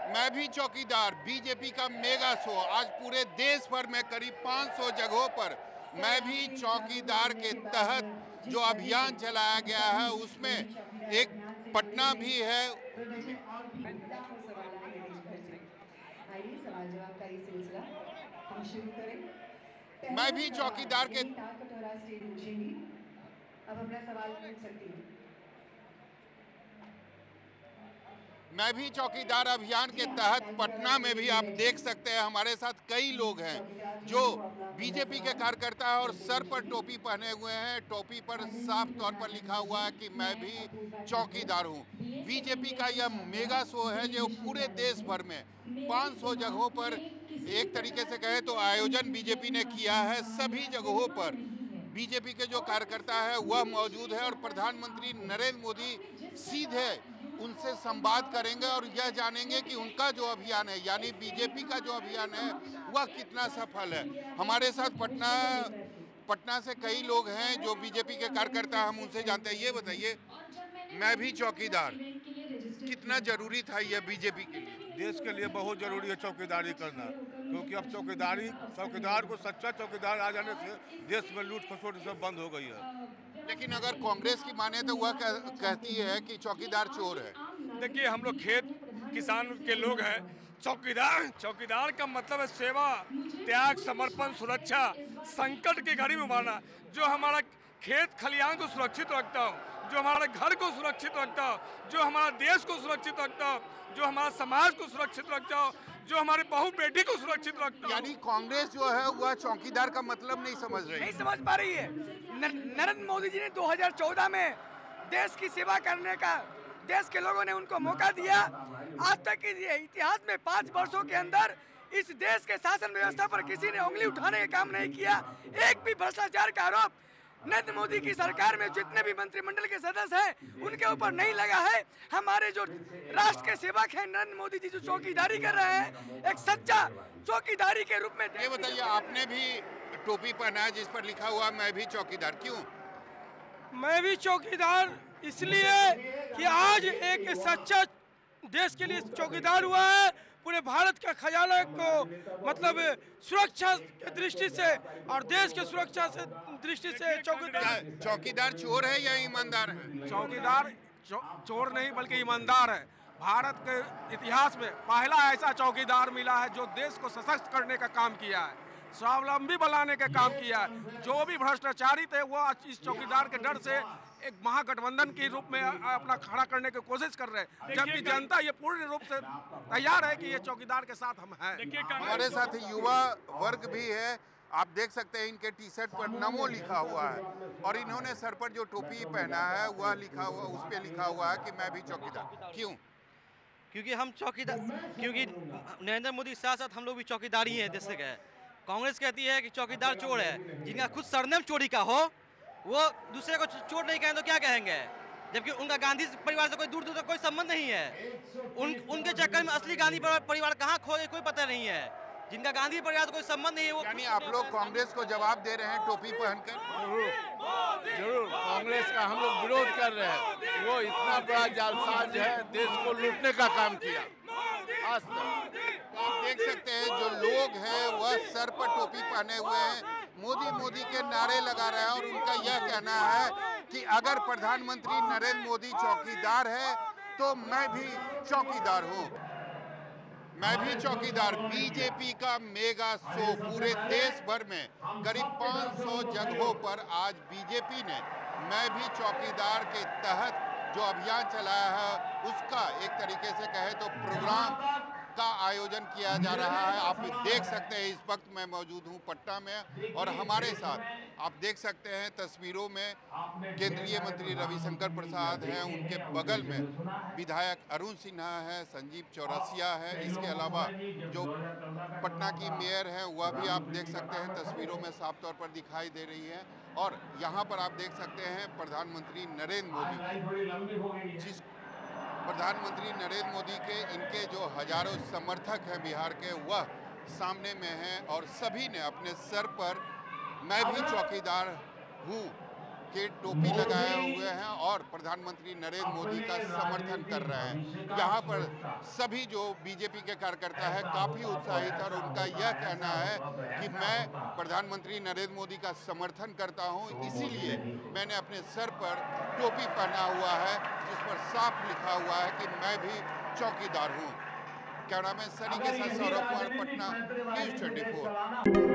मैं भी चौकीदार बीजेपी का मेगा शो आज पूरे देश भर में करीब 500 जगहों पर मैं भी चौकीदार के तहत जो अभियान चलाया गया है उसमें एक पटना भी है। सवाल जवाब का ये सिलसिला हम शुरू करें। मैं भी चौकीदार के अब अपना सवाल पूछ सकती हूँ। मैं भी चौकीदार अभियान के तहत पटना में भी आप देख सकते हैं हमारे साथ कई लोग हैं जो बीजेपी के कार्यकर्ता हैं और सर पर टोपी पहने हुए हैं। टोपी पर साफ तौर पर लिखा हुआ है कि मैं भी चौकीदार हूं। बीजेपी का यह मेगा शो है जो पूरे देश भर में 500 जगहों पर एक तरीके से कहे तो आयोजन बीजेपी ने किया है। सभी जगहों पर बीजेपी के जो कार्यकर्ता है वह मौजूद है और प्रधानमंत्री नरेंद्र मोदी सीधे उनसे संवाद करेंगे और यह जानेंगे कि उनका जो अभियान है यानी बीजेपी का जो अभियान है वह कितना सफल है। हमारे साथ पटना से कई लोग हैं जो बीजेपी के कार्यकर्ता, हम उनसे जानते हैं। ये बताइए, मैं भी चौकीदार कितना जरूरी था यह बीजेपी के लिए? देश के लिए बहुत जरूरी है चौकीदारी करना, क्योंकि अब चौकीदार को सच्चा चौकीदार आ जाने से देश में लूट खसोट सब बंद हो गई है। लेकिन अगर कांग्रेस की माने तो वह कहती है कि चौकीदार चोर है। देखिए, हम लोग खेत किसान के लोग हैं। चौकीदार का मतलब है सेवा, त्याग, समर्पण, सुरक्षा, संकट की घड़ी में उभारना। जो हमारा खेत खलिहान को सुरक्षित रखता हो, जो हमारे घर को सुरक्षित रखता हो, जो हमारा देश को सुरक्षित रखता हो, जो हमारा समाज को सुरक्षित रखता हो, जो हमारी बहू बेटी को सुरक्षित रखता हो। यानी कांग्रेस जो है वह चौकीदार का मतलब नहीं समझ पा रही है। नरेंद्र मोदी जी ने 2014 में देश की सेवा करने का देश के लोगों ने उनको मौका दिया। आज तक के इतिहास में 5 वर्षों के अंदर इस देश के शासन व्यवस्था पर किसी ने उंगली उठाने का काम नहीं किया। एक भी भ्रष्टाचार का आरोप नरेंद्र मोदी की सरकार में जितने भी मंत्रिमंडल के सदस्य हैं उनके ऊपर नहीं लगा है। हमारे जो राष्ट्र के सेवक हैं नरेंद्र मोदी जी जो चौकीदारी कर रहे हैं एक सच्चा चौकीदारी के रूप में। ये बताइए, आपने भी टोपी पहना है जिस पर लिखा हुआ मैं भी चौकीदार, क्यों? मैं भी चौकीदार इसलिए कि आज एक सच्चा देश के लिए चौकीदार हुआ है। पूरे भारत का खजाना को मतलब सुरक्षा की दृष्टि से और देश के सुरक्षा से दृष्टि से चौकीदार चोर है या ईमानदार है? चौकीदार चोर नहीं बल्कि ईमानदार है। भारत के इतिहास में पहला ऐसा चौकीदार मिला है जो देश को सशक्त करने का काम किया है, स्वावलंबी बनाने का काम किया है। जो भी भ्रष्टाचारी थे वो इस चौकीदार के डर से एक महागठबंधन के रूप में अपना खड़ा करने की कोशिश कर रहे हैं, जबकि जनता ये पूर्ण रूप से तैयार है कि ये चौकीदार के साथ हम हैं। हमारे साथ युवा वर्ग भी है। आप देख सकते हैं इनके टी शर्ट पर नमो लिखा हुआ है और इन्होंने सर पर जो टोपी पहना है वह लिखा हुआ, उस पर लिखा हुआ है कि मैं भी चौकीदार। क्यों? क्योंकि हम चौकीदार, क्योंकि नरेंद्र मोदी के साथ साथ हम लोग भी चौकीदार ही हैं देश के। कांग्रेस कहती है कि चौकीदार चोर है। जिनका खुद सरनेम चोरी का हो वो दूसरे को चोर नहीं कहें तो क्या कहेंगे? जबकि उनका गांधी परिवार से कोई दूर दूर तक कोई संबंध नहीं है। उनके चक्कर में असली गांधी परिवार कहाँ खो गए कोई पता नहीं है। जिनका गांधी परिवार से कोई संबंध नहीं है वो। यानी आप लोग कांग्रेस को जवाब दे रहे हैं टोपी पहनकर? जरूर कांग्रेस का हम लोग विरोध कर रहे हैं। वो इतना बड़ा जालसाज है, देश को लूटने का काम किया आज तक। तो आप देख सकते हैं जो लोग हैं वह सर पर टोपी पहने हुए हैं, मोदी के नारे लगा रहे हैं और उनका यह कहना है कि अगर प्रधानमंत्री नरेंद्र मोदी चौकीदार है तो मैं भी चौकीदार हूँ। मैं भी चौकीदार बीजेपी का मेगा शो पूरे देश भर में करीब 500 जगहों पर आज बीजेपी ने मैं भी चौकीदार के तहत जो अभियान चलाया है उसका एक तरीके से कहे तो प्रोग्राम का आयोजन किया जा रहा है। आप देख सकते हैं इस वक्त मैं मौजूद हूं पटना में और हमारे साथ आप देख सकते हैं तस्वीरों में केंद्रीय मंत्री रविशंकर प्रसाद हैं, उनके बगल में विधायक अरुण सिन्हा है, संजीव चौरसिया है। इसके अलावा जो पटना की मेयर हैं वह भी आप देख सकते हैं तस्वीरों में साफ तौर पर दिखाई दे रही है। और यहाँ पर आप देख सकते हैं प्रधानमंत्री नरेंद्र मोदी, जिस प्रधानमंत्री नरेंद्र मोदी के इनके जो हजारों समर्थक हैं बिहार के वह सामने में हैं और सभी ने अपने सर पर मैं भी चौकीदार हूँ के टोपी लगाए हुए हैं और प्रधानमंत्री नरेंद्र मोदी का समर्थन कर रहे हैं। यहाँ पर सभी जो बीजेपी के कार्यकर्ता हैं काफ़ी उत्साहित हैं और उनका यह कहना है कि मैं प्रधानमंत्री नरेंद्र मोदी का समर्थन करता हूँ, इसीलिए मैंने अपने सर पर टोपी पहना हुआ है जिस पर साफ लिखा हुआ है कि मैं भी चौकीदार हूँ। कैमरामैन सनी के साथ सौरभ कुमार, पटना, न्यूज़ 24।